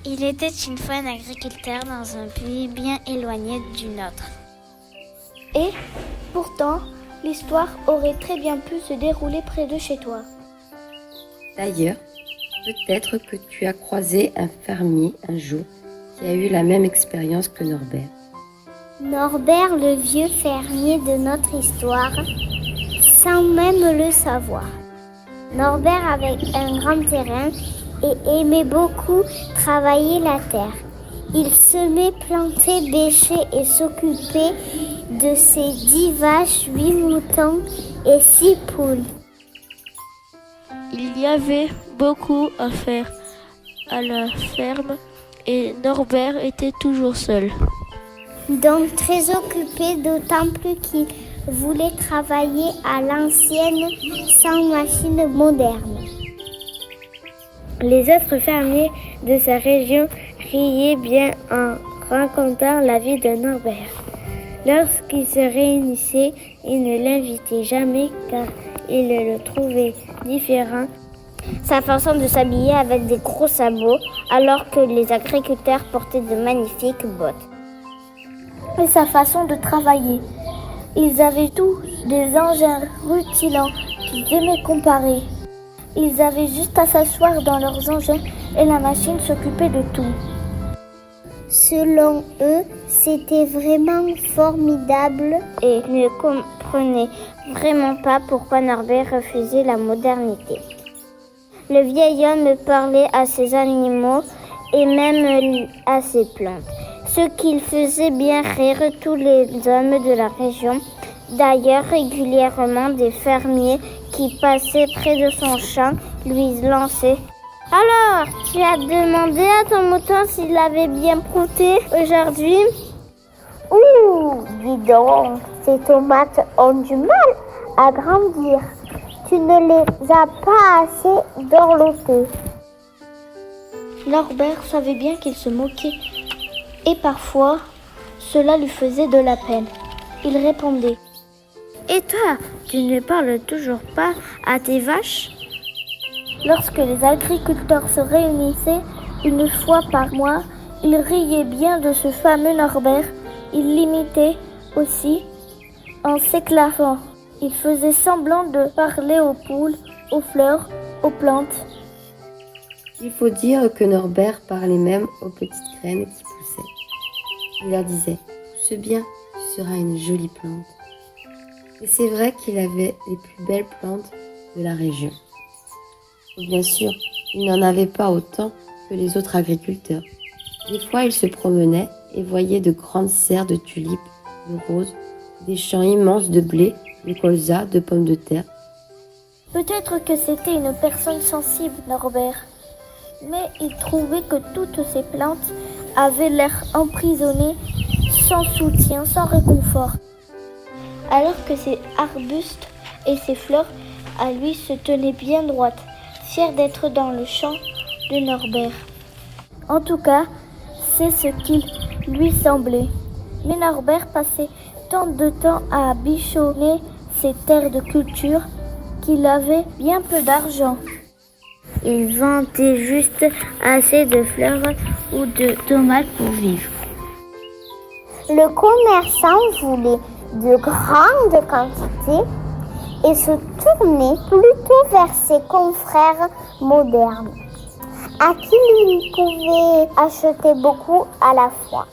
Il était une fois un agriculteur dans un pays bien éloigné du nôtre. Et, pourtant, l'histoire aurait très bien pu se dérouler près de chez toi. D'ailleurs, peut-être que tu as croisé un fermier un jour qui a eu la même expérience que Norbert. Norbert, le vieux fermier de notre histoire, sans même le savoir. Norbert avait un grand terrain et aimait beaucoup travailler la terre. Il semait, plantait, bêchait et s'occupait de ses 10 vaches, 8 moutons et 6 poules. Il y avait beaucoup à faire à la ferme et Norbert était toujours seul. Donc très occupé, d'autant plus qu'il voulait travailler à l'ancienne sans machine moderne. Les autres fermiers de sa région riaient bien en racontant la vie de Norbert. Lorsqu'ils se réunissaient, ils ne l'invitaient jamais car ils le trouvaient différent. Sa façon de s'habiller avec des gros sabots alors que les agriculteurs portaient de magnifiques bottes. Et sa façon de travailler. Ils avaient tous des engins rutilants qu'ils aimaient comparer. Ils avaient juste à s'asseoir dans leurs engins et la machine s'occupait de tout. Selon eux, c'était vraiment formidable et ne comprenaient vraiment pas pourquoi Norbert refusait la modernité. Le vieil homme parlait à ses animaux et même à ses plantes, ce qui faisait bien rire tous les hommes de la région. D'ailleurs, régulièrement, des fermiers qui passaient près de son champ lui lançaient « Alors, tu as demandé à ton mouton s'il avait bien brouté aujourd'hui ?»« Ouh, dis donc, ces tomates ont du mal à grandir. Tu ne les as pas assez dorlotées. » Norbert savait bien qu'il se moquait et parfois, cela lui faisait de la peine. Il répondait « Et toi, tu ne parles toujours pas à tes vaches ?» Lorsque les agriculteurs se réunissaient une fois par mois, ils riaient bien de ce fameux Norbert. Ils l'imitaient aussi en s'éclatant. Ils faisaient semblant de parler aux poules, aux fleurs, aux plantes. Il faut dire que Norbert parlait même aux petites graines qui poussaient. Il leur disait « Pousse bien, tu seras une jolie plante. » Et c'est vrai qu'il avait les plus belles plantes de la région. Bien sûr, il n'en avait pas autant que les autres agriculteurs. Des fois, il se promenait et voyait de grandes serres de tulipes, de roses, des champs immenses de blé, de colza, de pommes de terre. Peut-être que c'était une personne sensible, Norbert, mais il trouvait que toutes ces plantes avaient l'air emprisonnées, sans soutien, sans réconfort, alors que ces arbustes et ces fleurs à lui se tenaient bien droites, fiers d'être dans le champ de Norbert. En tout cas, c'est ce qu'il lui semblait. Mais Norbert passait tant de temps à bichonner ses terres de culture qu'il avait bien peu d'argent. Il vendait juste assez de fleurs ou de tomates pour vivre. Le commerçant voulait de grandes quantités et se tournait plutôt vers ses confrères modernes, à qui il pouvait acheter beaucoup à la fois.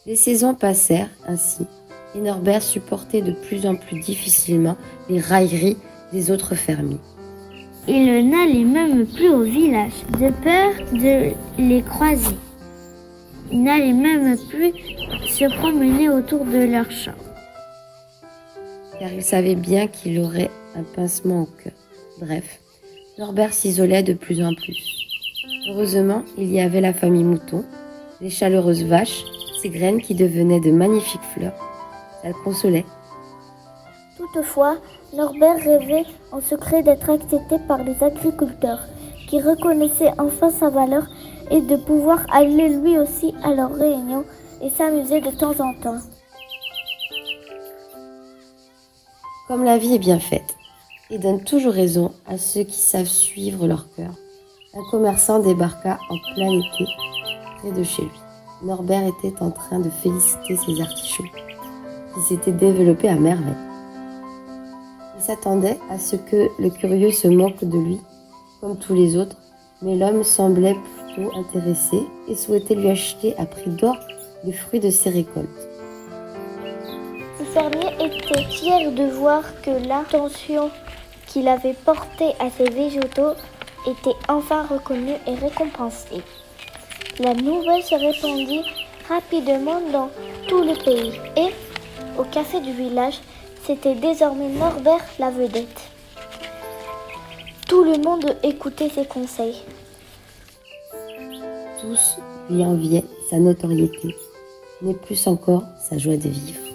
Les saisons passèrent ainsi, et Norbert supportait de plus en plus difficilement les railleries des autres fermiers. Il n'allait même plus au village, de peur de les croiser. Il n'allait même plus se promener autour de leur champ. Car il savait bien qu'il aurait un pincement au cœur. Bref, Norbert s'isolait de plus en plus. Heureusement, il y avait la famille Mouton, les chaleureuses vaches, ces graines qui devenaient de magnifiques fleurs. Ça le consolait. Toutefois, Norbert rêvait en secret d'être accepté par les agriculteurs, qui reconnaissaient enfin sa valeur et de pouvoir aller lui aussi à leurs réunions et s'amuser de temps en temps. Comme la vie est bien faite et donne toujours raison à ceux qui savent suivre leur cœur, Un commerçant débarqua en plein été près de chez lui. Norbert était en train de féliciter ses artichauts, qui s'étaient développés à merveille. Il s'attendait à ce que le curieux se moque de lui, comme tous les autres, mais l'homme semblait plutôt intéressé et souhaitait lui acheter à prix d'or les fruits de ses récoltes. Le fermier était fier de voir que l'attention qu'il avait portée à ses végétaux était enfin reconnue et récompensée. La nouvelle se répandit rapidement dans tout le pays et, au café du village, c'était désormais Norbert la vedette. Tout le monde écoutait ses conseils. Tous lui enviaient sa notoriété, mais plus encore sa joie de vivre.